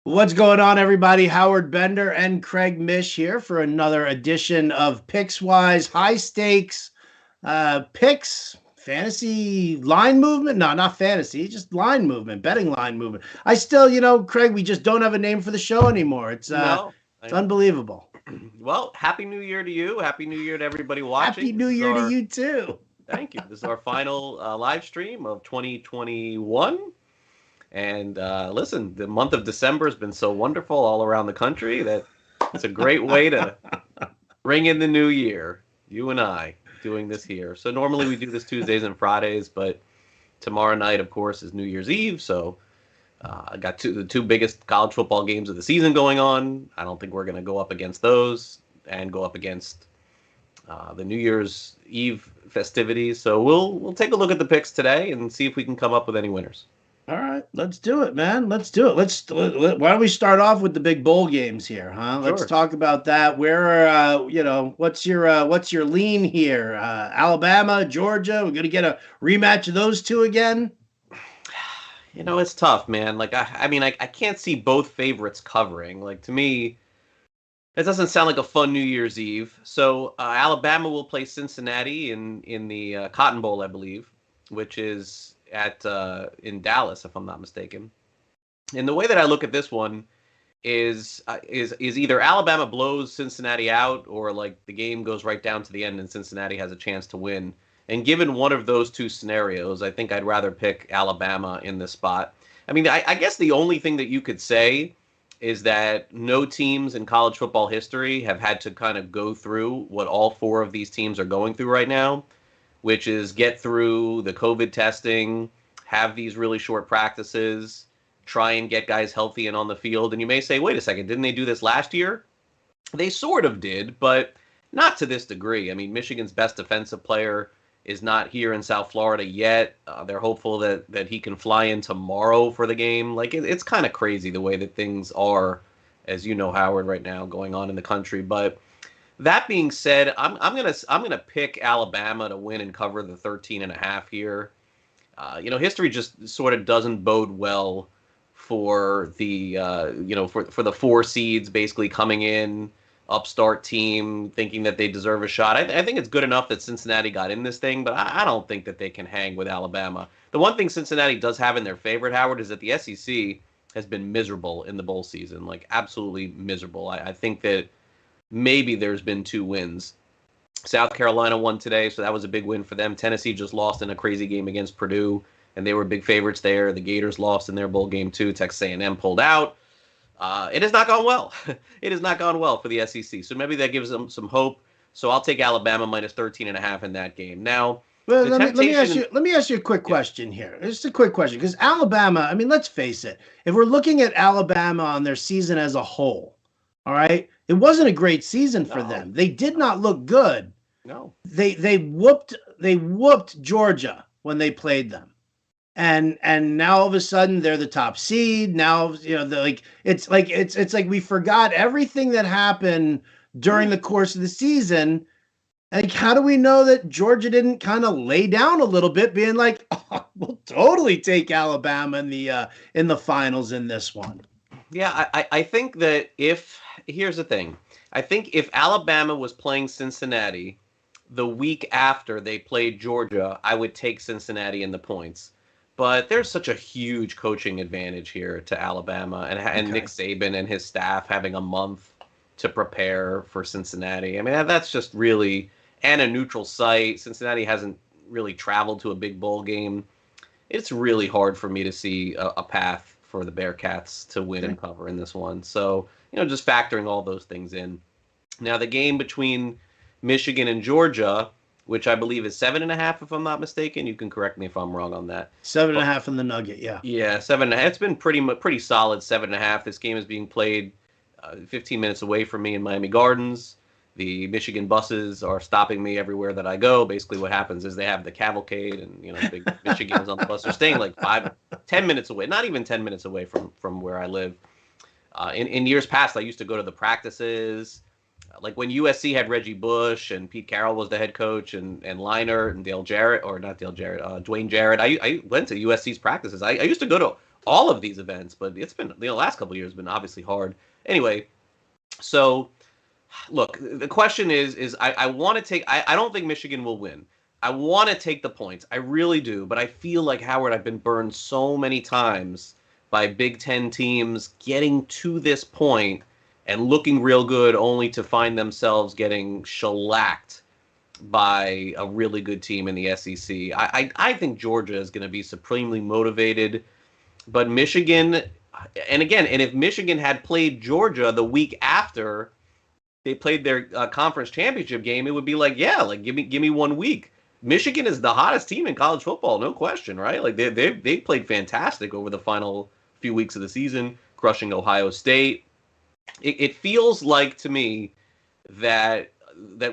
What's going on, everybody? Howard Bender and Craig Mish here for another edition of Picks Wise High Stakes Picks Fantasy Line Movement. No, not fantasy, just line movement, betting line movement. I still, Craig, we just don't have a name for the show anymore. No, It's I know. unbelievable. Well, Happy New Year to you. Happy New Year to everybody Happy watching. New This is Year to our you too. thank you. This is our final live stream of 2021. And listen, the month of December has been so wonderful all around the country that it's a great way to bring in the new year. You and I doing this here. So normally we do this Tuesdays and Fridays, but tomorrow night, of course, is New Year's Eve. So I got the two biggest college football games of the season going on. I don't think we're going to go up against those and go up against the New Year's Eve festivities. So we'll take a look at the picks today and see if we can come up with any winners. All right, let's do it, man. Let's do it. Why don't we start off with the big bowl games here, huh? Let's Sure. talk about that. Where what's your lean here? Alabama, Georgia. We're gonna get a rematch of those two again. It's tough, man. Like I can't see both favorites covering. Like to me, it doesn't sound like a fun New Year's Eve. So Alabama will play Cincinnati in the Cotton Bowl, I believe, which is at in Dallas, if I'm not mistaken. And the way that I look at this one is either Alabama blows Cincinnati out, or like the game goes right down to the end and Cincinnati has a chance to win. And given one of those two scenarios, I think I'd rather pick Alabama in this spot. I mean, I guess the only thing that you could say is that no teams in college football history have had to kind of go through what all four of these teams are going through right now, which is get through the COVID testing, have these really short practices, try and get guys healthy and on the field. And you may say, wait a second, didn't they do this last year? They sort of did, but not to this degree. I mean, Michigan's best defensive player is not here in South Florida yet. They're hopeful that he can fly in tomorrow for the game. Like it's kind of crazy the way that things are, as you know, Howard, right now going on in the country. But that being said, I'm gonna pick Alabama to win and cover the 13.5 here. History just sort of doesn't bode well for the for the four seeds basically coming in, upstart team thinking that they deserve a shot. I think it's good enough that Cincinnati got in this thing, but I don't think that they can hang with Alabama. The one thing Cincinnati does have in their favorite, Howard, is that the SEC has been miserable in the bowl season, like absolutely miserable. I think that maybe there's been two wins. South Carolina won today, so that was a big win for them. Tennessee just lost in a crazy game against Purdue, and they were big favorites there. The Gators lost in their bowl game too. Texas A&M pulled out. It has not gone well. It has not gone well for the SEC. So maybe that gives them some hope. So I'll take Alabama minus 13.5 in that game. Now, Well, let me ask you a quick question here. Just a quick question, because Alabama, I mean, let's face it. If we're looking at Alabama on their season as a whole, all right, it wasn't a great season for them. They did not look good. No. They whooped Georgia when they played them. And now all of a sudden they're the top seed. Now, it's like we forgot everything that happened during the course of the season. Like, how do we know that Georgia didn't kind of lay down a little bit, being like, oh, we'll totally take Alabama in the finals in this one? Yeah, I think that here's the thing. I think if Alabama was playing Cincinnati the week after they played Georgia, I would take Cincinnati in the points. But there's such a huge coaching advantage here to Alabama, and Nick Saban and his staff having a month to prepare for Cincinnati. I mean, that's just really, and a neutral site. Cincinnati hasn't really traveled to a big bowl game. It's really hard for me to see a path for the Bearcats to win and cover in this one. So, just factoring all those things in. Now, the game between Michigan and Georgia, which I believe is 7.5, if I'm not mistaken. You can correct me if I'm wrong on that. 7.5 in the Nugget, yeah. Yeah, 7.5. It's been pretty solid 7.5. This game is being played 15 minutes away from me in Miami Gardens. The Michigan buses are stopping me everywhere that I go. Basically, what happens is they have the cavalcade, and big Michigans on the bus are staying like 10 minutes away, not even 10 minutes away from where I live. In years past, I used to go to the practices. Like when USC had Reggie Bush and Pete Carroll was the head coach, and Leinart and Dwayne Jarrett. I went to USC's practices. I used to go to all of these events, but it's been the last couple of years have been obviously hard. Anyway, so look, the question is I want to take. I don't think Michigan will win. I want to take the points. I really do, but I feel like Howard, I've been burned so many times by Big Ten teams getting to this point and looking real good, only to find themselves getting shellacked by a really good team in the SEC. I think Georgia is going to be supremely motivated, but Michigan, and again, and if Michigan had played Georgia the week after they played their conference championship game, it would be like, yeah, like give me 1 week. Michigan is the hottest team in college football, no question, right? Like they played fantastic over the final few weeks of the season, crushing Ohio State. It feels like to me that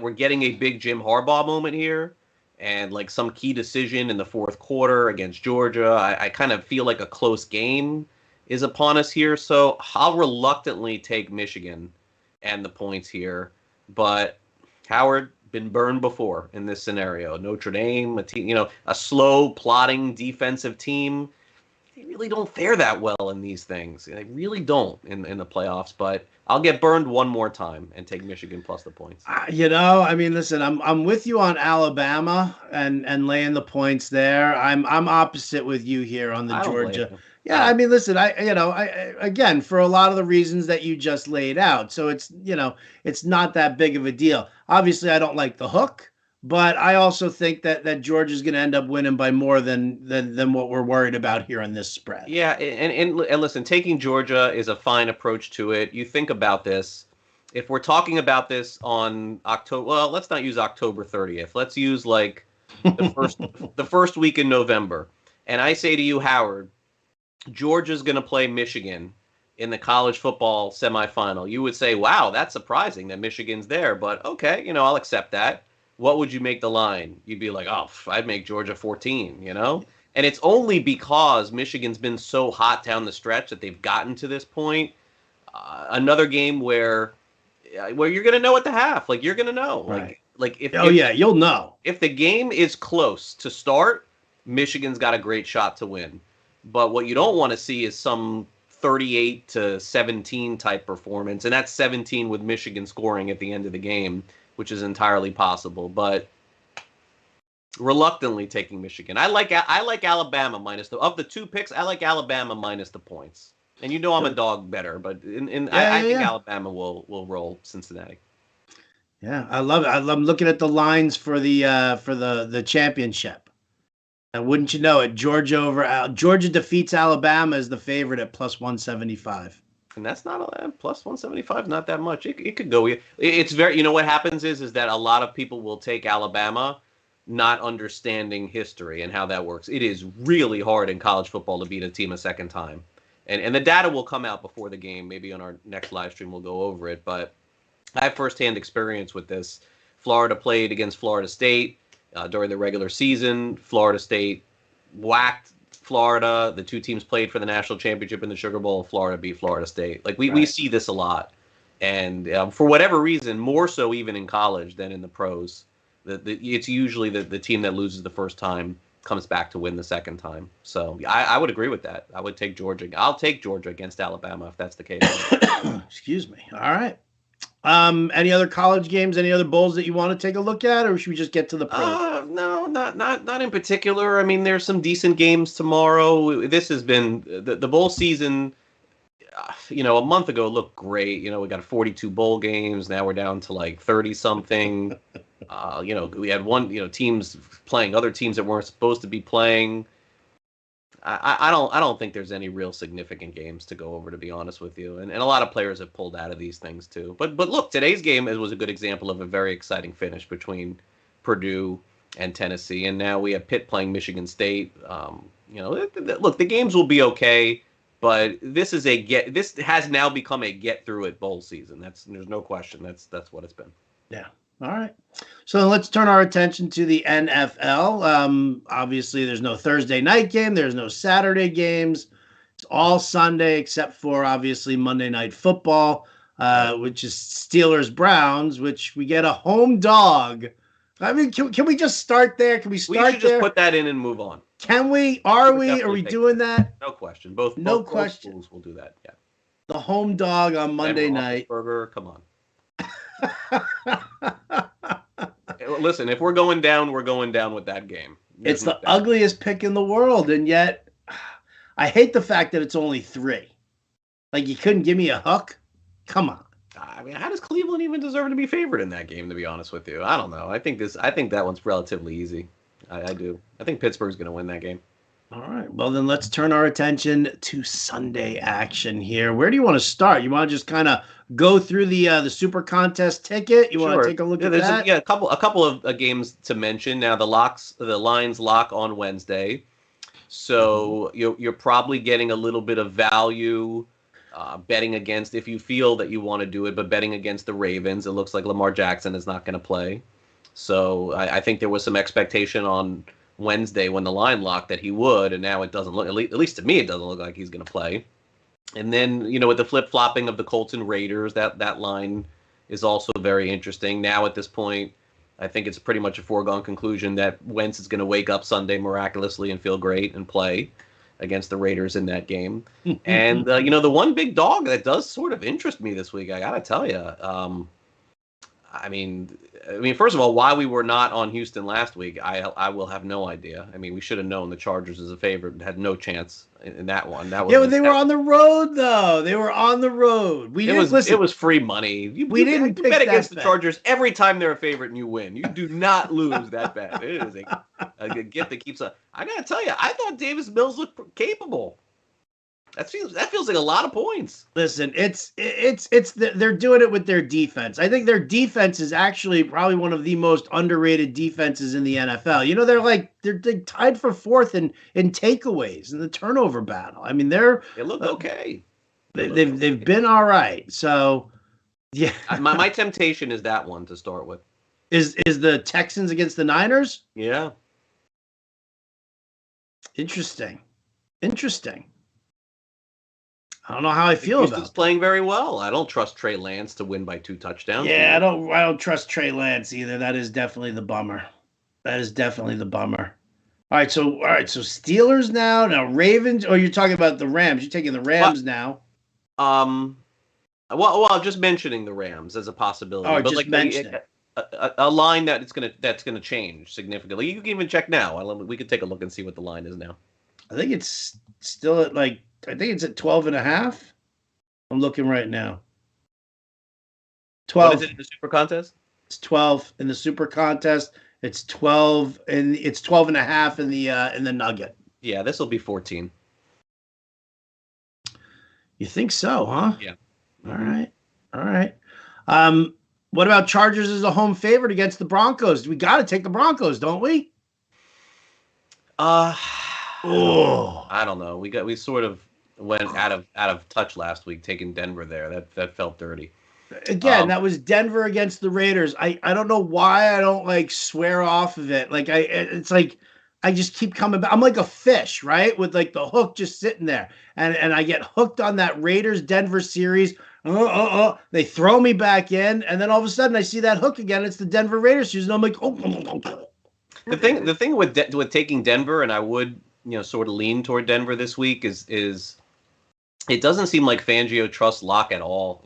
we're getting a big Jim Harbaugh moment here, and like some key decision in the fourth quarter against Georgia. I kind of feel like a close game is upon us here, so I'll reluctantly take Michigan and the points here. But Howard, been burned before in this scenario. Notre Dame, a team, a slow, plodding defensive team. They really don't fare that well in these things. They really don't in the playoffs. But I'll get burned one more time and take Michigan plus the points. I mean, listen, I'm with you on Alabama and laying the points there. I'm opposite with you here on the Georgia. Yeah, I mean, listen, I again, for a lot of the reasons that you just laid out. So it's not that big of a deal. Obviously, I don't like the hook, but I also think that Georgia's going to end up winning by more than what we're worried about here on this spread. Yeah, and listen, taking Georgia is a fine approach to it. You think about this. If we're talking about this on October, well, let's not use October 30th. Let's use like the first week in November. And I say to you, Howard, Georgia's going to play Michigan in the college football semifinal. You would say, wow, that's surprising that Michigan's there, but okay, I'll accept that. What would you make the line? You'd be like, oh, I'd make Georgia 14, And it's only because Michigan's been so hot down the stretch that they've gotten to this point. Another game where you're going to know at the half. Like, you're going to know. Right. You'll know. If the game is close to start, Michigan's got a great shot to win. But what you don't want to see is some 38-17 type performance, and that's 17 with Michigan scoring at the end of the game, which is entirely possible. But reluctantly taking Michigan. I like Alabama minus of the two picks. I like Alabama minus the points, and I'm a dog better, but I think Alabama will roll Cincinnati. Yeah, I love it. I'm looking at the lines for the championship. And wouldn't you know it, Georgia defeats Alabama as the favorite at plus 175. And that's not plus 175, not that much. It could go. It's very. What happens is that a lot of people will take Alabama, not understanding history and how that works. It is really hard in college football to beat a team a second time, and the data will come out before the game. Maybe on our next live stream we'll go over it. But I have firsthand experience with this. Florida played against Florida State. During the regular season, Florida State whacked Florida. The two teams played for the national championship in the Sugar Bowl. Florida beat Florida State. Like we see this a lot, and for whatever reason, more so even in college than in the pros. It's usually the team that loses the first time comes back to win the second time. So I would agree with that. I would take Georgia. I'll take Georgia against Alabama if that's the case. Excuse me. All right. Any other college games, any other bowls that you want to take a look at, or should we just get to the pros? No, not in particular. I mean, there's some decent games tomorrow. This has been the bowl season. A month ago looked great. We got 42 bowl games. Now we're down to like 30 something. We had teams playing other teams that weren't supposed to be playing. I don't think there's any real significant games to go over, to be honest with you. And a lot of players have pulled out of these things too. But look, today's game was a good example of a very exciting finish between Purdue and Tennessee. And now we have Pitt playing Michigan State. Look, the games will be okay, but this has now become a get through it bowl season. There's no question. That's what it's been. Yeah. All right. So let's turn our attention to the NFL. Obviously, there's no Thursday night game. There's no Saturday games. It's all Sunday except for, obviously, Monday Night Football, which is Steelers-Browns, which we get a home dog I mean, can we just start there? Can we We start should just there? put that in and move on. Can we? Are we doing that? No question. Both No both question. schools will do that. Yeah. The home dog on Monday night. Roethlisberger, come on. Listen, if we're going down, we're going down with that game. It's the ugliest pick in the world, and yet I hate the fact that it's only 3. Like, you couldn't give me a hook? Come on. I mean, how does Cleveland even deserve to be favored in that game, to be honest with you? I don't know. I think that one's relatively easy. I do. I think Pittsburgh's going to win that game. All right. Well, then let's turn our attention to Sunday action here. Where do you want to start? You want to just kind of go through the Super Contest ticket? You want to take a look at that? A couple of games to mention. Now the lines lock on Wednesday, so you're probably getting a little bit of value betting against, if you feel that you want to do it, but betting against the Ravens. It looks like Lamar Jackson is not going to play, so I think there was some expectation on Wednesday when the line locked that he would, and now it doesn't look, at least to me, it doesn't look like he's going to play. And then, with the flip-flopping of the Colts and Raiders, that line is also very interesting. Now at this point, I think it's pretty much a foregone conclusion that Wentz is going to wake up Sunday miraculously and feel great and play against the Raiders in that game. And, the one big dog that does sort of interest me this week, I got to tell you, I mean, first of all, why we were not on Houston last week, I will have no idea. I mean, we should have known the Chargers as a favorite, had no chance in that one. That was, yeah, but they were on the road, though. They were on the road. It was free money. We didn't you bet against the Chargers every time they're a favorite and you win. You do not lose that bet. It is a gift that keeps up. I got to tell you, I thought Davis Mills looked capable. That feels like a lot of points. Listen, they're doing it with their defense. I think their defense is actually probably one of the most underrated defenses in the NFL. They're tied for 4th in takeaways in the turnover battle. I mean, they look okay. They've been all right. So, yeah. my temptation is that one to start with. Is the Texans against the Niners? Yeah. Interesting. I don't know how I feel about it. Houston's playing very well. I don't trust Trey Lance to win by 2 touchdowns. Yeah, I don't trust Trey Lance either. That is definitely the bummer. All right, so Steelers now. Now Ravens. Oh, you're talking about the Rams. You're taking the Rams now. Well, I'm just mentioning the Rams as a possibility. Oh, but just mention it. A line that's gonna change significantly. You can even check now. We could take a look and see what the line is now. I think it's still at I think it's at 12.5. I'm looking right now. 12. What is it in the Super Contest? It's 12 in the Super Contest. It's 12 and it's 12.5 in the Nugget. Yeah, this will be 14. You think so, huh? Yeah. All right. What about Chargers as a home favorite against the Broncos? We got to take the Broncos, don't we? I don't know. We sort of went out of touch last week, taking Denver there. That felt dirty. Again, that was Denver against the Raiders. I don't know why I don't swear off of it. It's like I just keep coming back. I'm like a fish, right? With the hook just sitting there. And I get hooked on that Raiders Denver series. They throw me back in, and then all of a sudden I see that hook again. It's the Denver Raiders series, and I'm like, oh. The thing with taking Denver, and I would sort of lean toward Denver this week, is it doesn't seem like Fangio trusts Locke at all.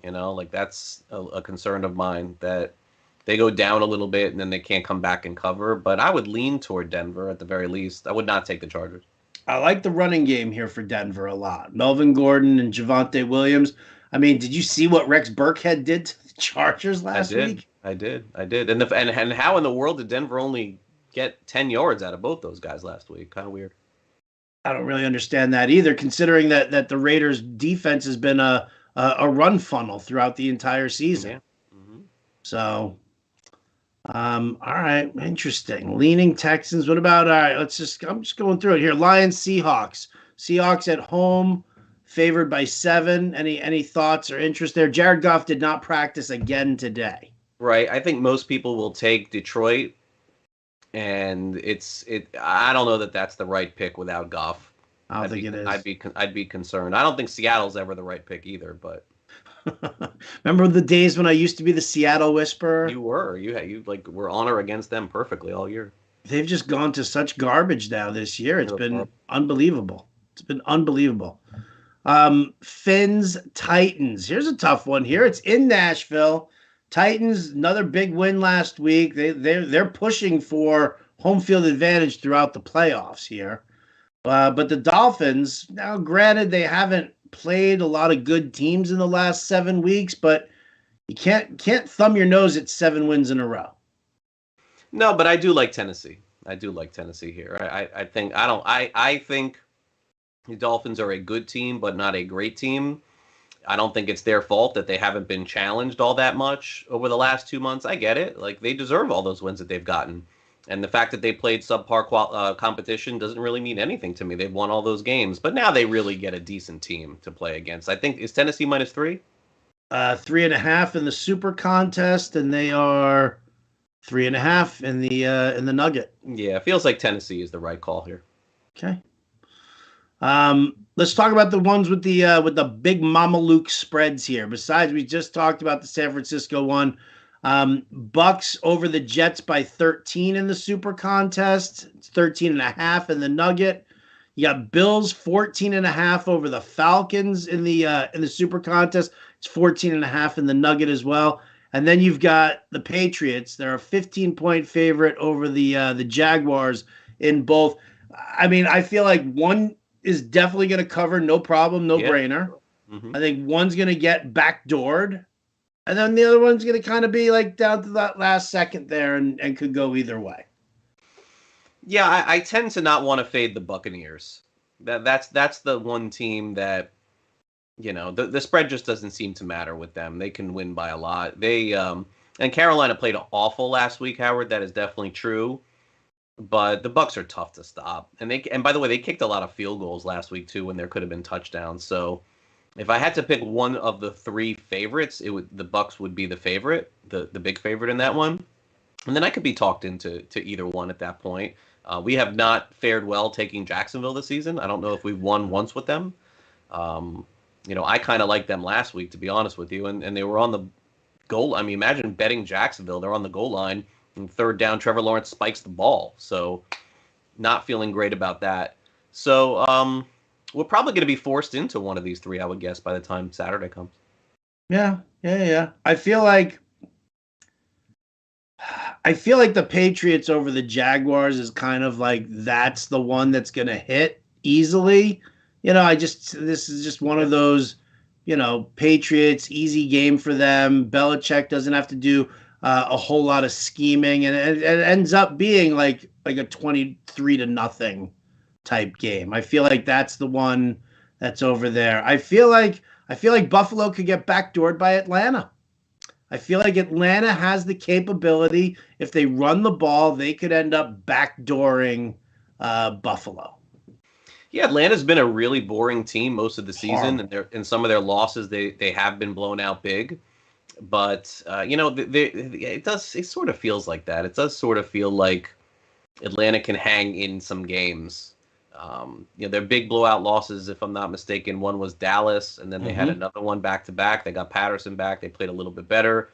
That's a concern of mine, that they go down a little bit and then they can't come back and cover. But I would lean toward Denver at the very least. I would not take the Chargers. I like the running game here for Denver a lot. Melvin Gordon and Javonte Williams. I mean, did you see what Rex Burkhead did to the Chargers last week? I did. And how in the world did Denver only get 10 yards out of both those guys last week? Kind of weird. I don't really understand that either, considering that the Raiders' defense has been a run funnel throughout the entire season. Yeah. Mm-hmm. So, all right, interesting. Leaning Texans. What about? All right, I'm just going through it here. Lions, Seahawks. Seahawks at home, favored by 7. Any thoughts or interest there? Jared Goff did not practice again today. Right. I think most people will take Detroit. And I don't know that that's the right pick without Goff. I don't think it is. I'd be concerned. I don't think Seattle's ever the right pick either. But Remember the days when I used to be the Seattle Whisperer? You like were on or against them perfectly all year. They've just gone to such garbage now this year. It's They look been horrible. unbelievable. It's been unbelievable. Finns Titans. Here's a tough one here. It's in Nashville. Titans, another big win last week. They're pushing for home field advantage throughout the playoffs here. But the Dolphins, now granted, they haven't played a lot of good teams in the last 7 weeks, but you can't thumb your nose at 7 wins in a row. No, but I do like Tennessee. I do like Tennessee here. I think the Dolphins are a good team, but not a great team. I don't think it's their fault that they haven't been challenged all that much over the last 2 months. I get it. Like, they deserve all those wins that they've gotten. And the fact that they played subpar competition doesn't really mean anything to me. They've won all those games. But now they really get a decent team to play against. I think, is Tennessee -3? 3.5 in the Super Contest, and they are 3.5 in the Nugget. Yeah, it feels like Tennessee is the right call here. Okay. Let's talk about the ones with the big Mama Luke spreads here. Besides, we just talked about the San Francisco one. Bucks over the Jets by 13 in the Super Contest. It's 13.5 in the Nugget. You got Bills 14.5 over the Falcons in the Super Contest. It's 14.5 in the Nugget as well. And then you've got the Patriots. They're a 15-point favorite over the Jaguars in both. I mean, I feel like one is definitely going to cover, no problem, no brainer. Mm-hmm. I think one's going to get backdoored. And then the other one's going to kind of be like down to that last second there and could go either way. Yeah, I tend to not want to fade the Buccaneers. That's the one team that, the spread just doesn't seem to matter with them. They can win by a lot. And Carolina played awful last week, Howard. That is definitely true. But the Bucs are tough to stop. And by the way, they kicked a lot of field goals last week too when there could have been touchdowns. So if I had to pick one of the three favorites, the Bucs would be the favorite, the big favorite in that one. And then I could be talked into either one at that point. We have not fared well taking Jacksonville this season. I don't know if we've won once with them. I kind of liked them last week, to be honest with you, and they were on the goal. I mean, imagine betting Jacksonville. They're on the goal line, and third down, Trevor Lawrence spikes the ball. So not feeling great about that. So we're probably going to be forced into one of these three, I would guess, by the time Saturday comes. Yeah. I feel like the Patriots over the Jaguars is kind of like that's the one that's going to hit easily. This is just one of those, Patriots, easy game for them. Belichick doesn't have to do a whole lot of scheming, and it ends up being like a 23-0 type game. I feel like that's the one that's over there. I feel like Buffalo could get backdoored by Atlanta. I feel like Atlanta has the capability. If they run the ball, they could end up backdooring Buffalo. Yeah, Atlanta's been a really boring team most of the season, and in some of their losses, they have been blown out big. But it sort of feels like that. It does sort of feel like Atlanta can hang in some games. Their big blowout losses, if I'm not mistaken, one was Dallas, and then they had another one back to back. They got Patterson back. They played a little bit better.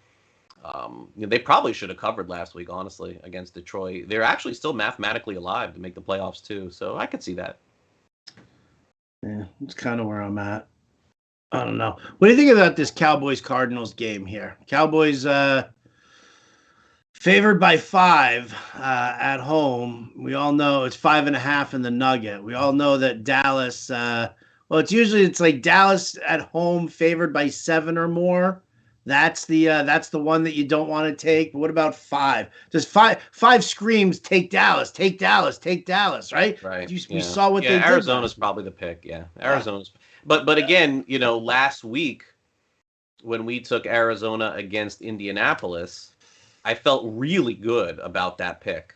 They probably should have covered last week, honestly, against Detroit. They're actually still mathematically alive to make the playoffs too, so I could see that. Yeah, that's kind of where I'm at. I don't know. What do you think about this Cowboys-Cardinals game here? Cowboys favored by 5 at home. We all know it's 5.5 in the Nugget. We all know that Dallas. It's like Dallas at home favored by 7 or more. That's the one that you don't want to take. But what about 5? Just five screams, take Dallas, take Dallas, take Dallas, right? Right. We saw what they did. Arizona's probably the pick. Yeah, Arizona's. But again, last week when we took Arizona against Indianapolis, I felt really good about that pick.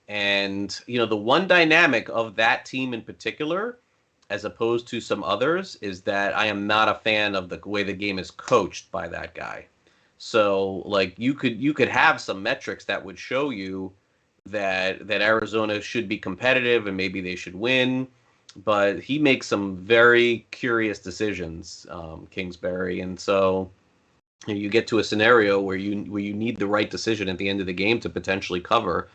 And, the one dynamic of that team in particular, as opposed to some others, is that I am not a fan of the way the game is coached by that guy. So, like, you could have some metrics that would show you that Arizona should be competitive and maybe they should win. but he makes some very curious decisions, Kingsbury, and so you get to a scenario where you need the right decision at the end of the game to potentially cover.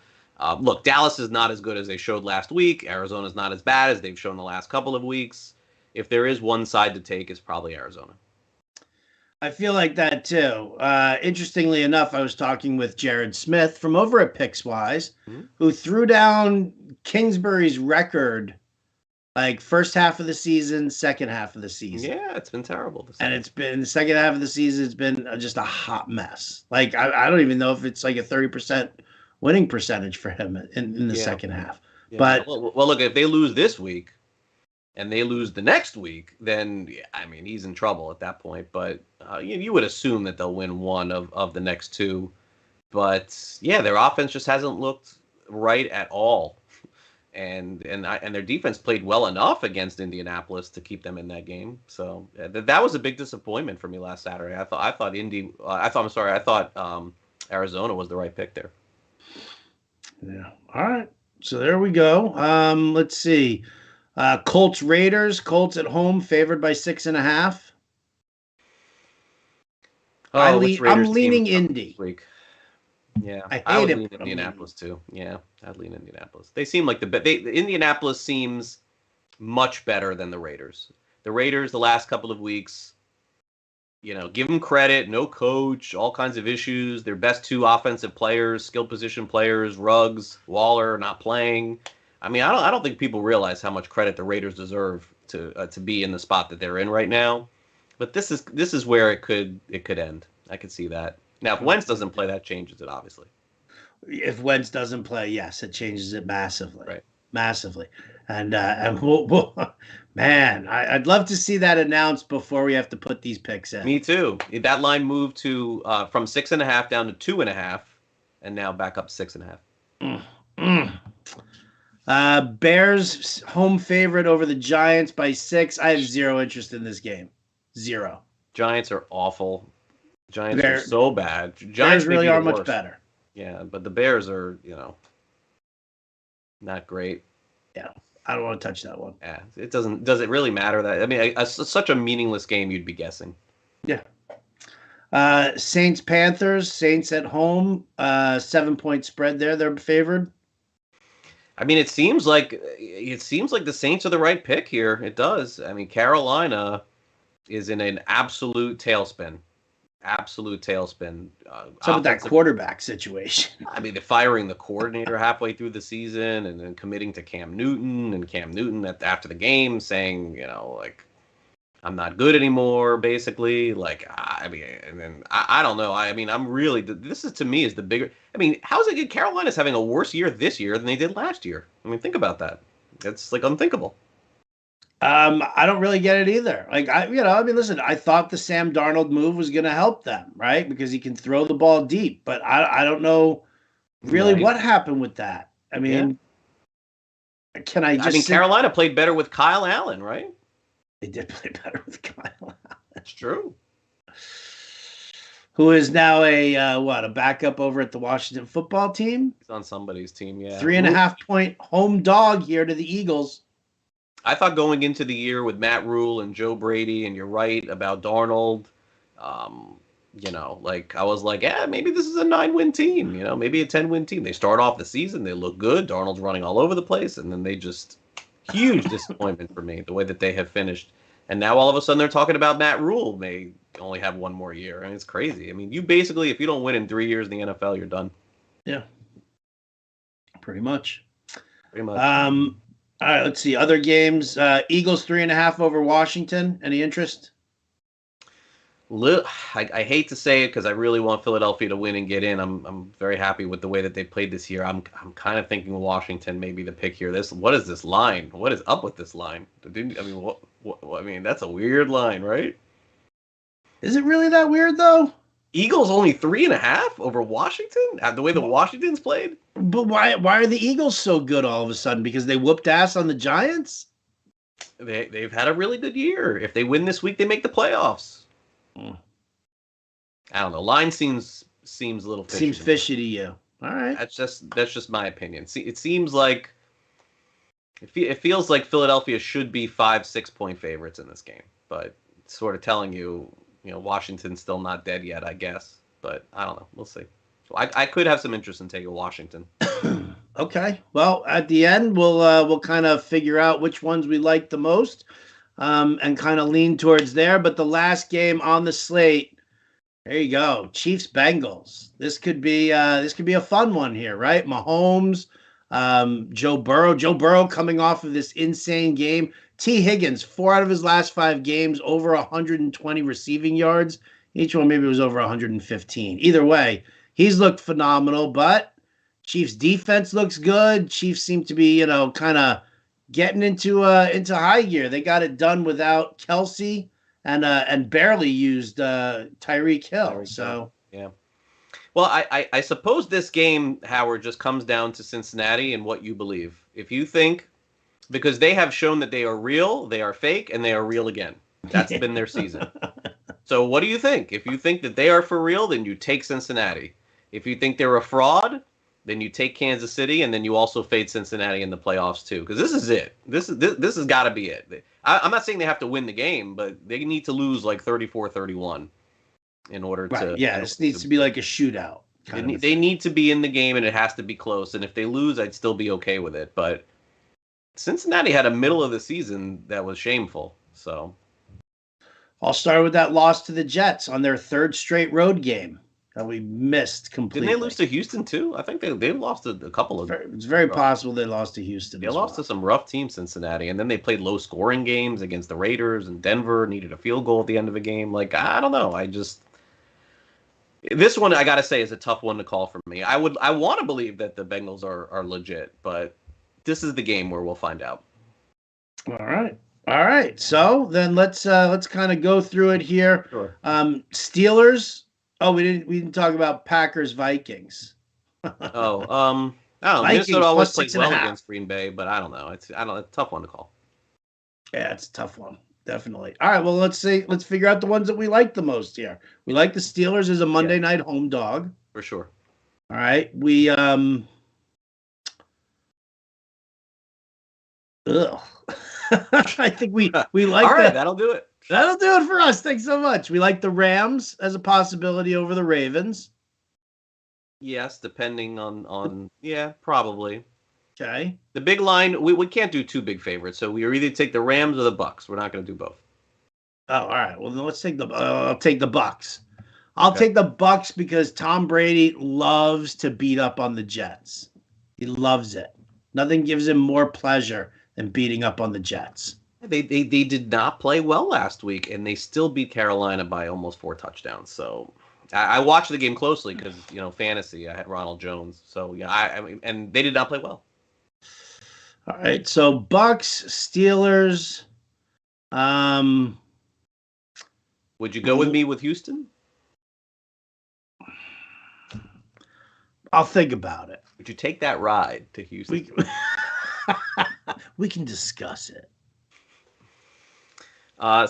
Look, Dallas is not as good as they showed last week. Arizona's not as bad as they've shown the last couple of weeks. If there is one side to take, it's probably Arizona. I feel like that too. Interestingly enough, I was talking with Jared Smith from over at Pickswise, who threw down Kingsbury's record like first half of the season, second half of the season. Yeah, it's been terrible. And it's been the second half of the season, it's been just a hot mess. Like, I don't even know if it's like a 30% winning percentage for him in the second half. Yeah. But well, look, if they lose this week and they lose the next week, then I mean he's in trouble at that point. But you would assume that they'll win one of the next two. But yeah, their offense just hasn't looked right at all, and their defense played well enough against Indianapolis to keep them in that game. So that was a big disappointment for me last Saturday. I thought Arizona was the right pick there. Yeah. All right. So there we go. Let's see. Colts Raiders. Colts at home, favored by 6.5. I'm leaning Indy. Week. Yeah, I would lean Indianapolis too. Yeah, I'd lean Indianapolis. They seem like Indianapolis seems much better than the Raiders. The Raiders, the last couple of weeks, give them credit. No coach, all kinds of issues. Their best two offensive players, skill position players, Ruggs, Waller, not playing. I mean, I don't think people realize how much credit the Raiders deserve to be in the spot that they're in right now. But this is where it could end. I could see that. Now, if Wentz doesn't play, that changes it, obviously. If Wentz doesn't play, yes, it changes it massively. Right. Massively. And man, I'd love to see that announced before we have to put these picks in. Me too. That line moved to from 6.5 down to 2.5, and now back up 6.5. Bears home favorite over the Giants by 6. I have zero interest in this game. Zero. Giants are awful. Giants are so bad. Giants really are much better. Yeah, but the Bears are, not great. Yeah, I don't want to touch that one. Yeah, it doesn't. Does it really matter that? I mean, such a meaningless game. You'd be guessing. Yeah. Saints Panthers. Saints at home. 7-point spread there. They're favored. I mean, it seems like the Saints are the right pick here. It does. I mean, Carolina is in an absolute tailspin. What's up with that quarterback situation? I mean, they're firing the coordinator halfway through the season and then committing to Cam Newton after the game saying, I'm not good anymore, basically. I don't know. I mean, this is to me is the bigger. I mean, how is it good? Carolina's having a worse year this year than they did last year. I mean, think about that. It's unthinkable. I don't really get it either. Listen, I thought the Sam Darnold move was going to help them, right? Because he can throw the ball deep, but I don't know really what happened with that. I mean, Carolina played better with Kyle Allen, right? They did play better with Kyle Allen. That's true. Who is now a backup over at the Washington football team? He's on somebody's team, yeah. 3.5-point home dog here to the Eagles. I thought going into the year with Matt Rule and Joe Brady, and you're right about Darnold, I was like, maybe this is a 9-win team, maybe a 10-win team. They start off the season, they look good. Darnold's running all over the place, and then they just huge disappointment for me, the way that they have finished. And now all of a sudden they're talking about Matt Rule may only have one more year. I mean, it's crazy. I mean, you basically, if you don't win in 3 years in the NFL, you're done. Yeah. Pretty much. All right, let's see. Other games. Eagles 3.5 over Washington. Any interest? I hate to say it because I really want Philadelphia to win and get in. I'm very happy with the way that they played this year. I'm kind of thinking Washington may be the pick here. What is this line? What is up with this line? I mean, that's a weird line, right? Is it really that weird though? Eagles only 3.5 over Washington? The way the Washington's played? But why are the Eagles so good all of a sudden? Because they whooped ass on the Giants? They've had a really good year. If they win this week, they make the playoffs. I don't know. Line seems a little fishy. Seems fishy to you. All right. That's just my opinion. See, it seems like It feels like Philadelphia should be 5-6 point favorites in this game, but it's sort of telling you, Washington's still not dead yet, I guess. But I don't know. We'll see. So I could have some interest in taking Washington. Okay. Well, at the end, we'll kind of figure out which ones we like the most, and kind of lean towards there. But the last game on the slate, there you go, Chiefs Bengals. This could be a fun one here, right? Mahomes, Joe Burrow. Joe Burrow coming off of this insane game. T. Higgins, 4 out of his last 5 games, over 120 receiving yards. Each one maybe was over 115. Either way, he's looked phenomenal, but Chiefs defense looks good. Chiefs seem to be, kind of getting into high gear. They got it done without Kelsey and barely used Tyreek Hill. So yeah. Well, I suppose this game, Howard, just comes down to Cincinnati and what you believe. If you think, because they have shown that they are real, they are fake, and they are real again. That's been their season. So what do you think? If you think that they are for real, then you take Cincinnati. If you think they're a fraud, then you take Kansas City, and then you also fade Cincinnati in the playoffs too. Because this is it. This has got to be it. I'm not saying they have to win the game, but they need to lose like 34-31 in order to. Yeah, this needs to be like a shootout. They need to be in the game, and it has to be close. And if they lose, I'd still be okay with it. But Cincinnati had a middle of the season that was shameful. So I'll start with that loss to the Jets on their 3rd straight road game that we missed completely. Didn't they lose to Houston too? I think they lost a couple of. It's very possible they lost to Houston. They lost to some rough teams, Cincinnati, and then they played low scoring games against the Raiders, and Denver needed a field goal at the end of a game. Like, I don't know. This one I gotta say is a tough one to call for me. I want to believe that the Bengals are legit, but this is the game where we'll find out. All right. So then let's kind of go through it here. Sure. Steelers. Oh, we didn't talk about Packers Vikings. I don't know. Minnesota always plays well against Green Bay, but I don't know. It's a tough one to call. Yeah, it's a tough one. Definitely. All right. Well, let's figure out the ones that we like the most here. We like the Steelers as a Monday night home dog. For sure. All right. We ugh. I think we like All right, that. that'll do it. That'll do it for us. Thanks so much. We like the Rams as a possibility over the Ravens. Yes, depending on yeah, probably. Okay. The big line, we can't do 2 big favorites, so we either take the Rams or the Bucks. We're not going to do both. Oh, all right. Well, then let's take I'll take the Bucks. I'll take the Bucks because Tom Brady loves to beat up on the Jets. He loves it. Nothing gives him more pleasure than beating up on the Jets. They did not play well last week, and they still beat Carolina by almost 4 touchdowns. So I watched the game closely because fantasy. I had Ronald Jones. So yeah, I mean, and they did not play well. All right, so Bucks, Steelers. Would you go with me with Houston? I'll think about it. Would you take that ride to Houston? We can discuss it.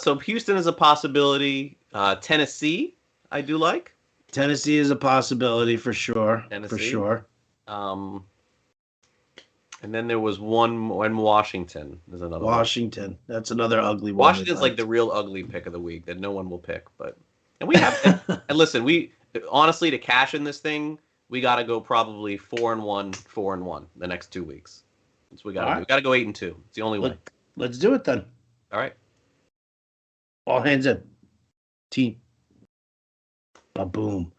So Houston is a possibility. Tennessee, I do like. Tennessee is a possibility for sure. For sure. And then there was one in Washington. There's another Washington. One. That's another ugly one. Washington's like the real ugly pick of the week that no one will pick. And we have and listen, we honestly to cash in this thing, we got to go probably 4-1, 4-1 the next 2 weeks. So we got to do. We got to go 8-2. It's the only way. Let's do it then. All right. All hands in. Team. Ba-boom.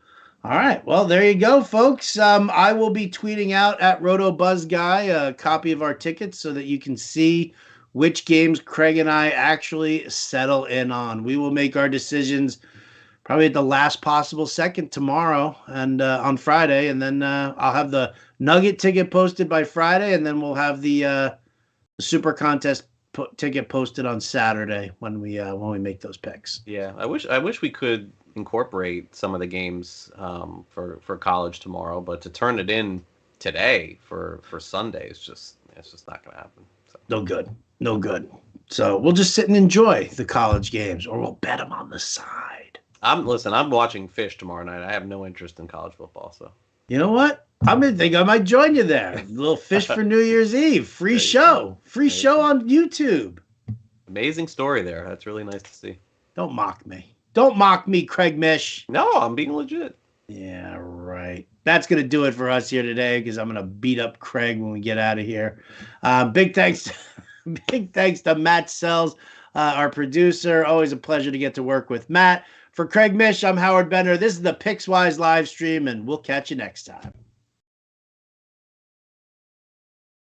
All right. Well, there you go, folks. I will be tweeting out at RotoBuzzGuy a copy of our tickets so that you can see which games Craig and I actually settle in on. We will make our decisions probably at the last possible second tomorrow and on Friday, and then I'll have the Nugget ticket posted by Friday, and then we'll have the Super Contest ticket posted on Saturday when we make those picks. Yeah, I wish we could incorporate some of the games for college tomorrow, but to turn it in today for Sunday it's just not going to happen. So. No good. So we'll just sit and enjoy the college games, or we'll bet them on the side. I'm watching Fish tomorrow night. I have no interest in college football, so. You know what? I'm gonna think I might join you there. A little fish for New Year's Eve. Free show. Free show on YouTube. Amazing story there. That's really nice to see. Don't mock me. Don't mock me, Craig Mish. No, I'm being legit. Yeah, right. That's going to do it for us here today because I'm going to beat up Craig when we get out of here. Big thanks to Matt Sells, our producer. Always a pleasure to get to work with Matt. For Craig Mish, I'm Howard Bender. This is the Pickswise live stream, and we'll catch you next time.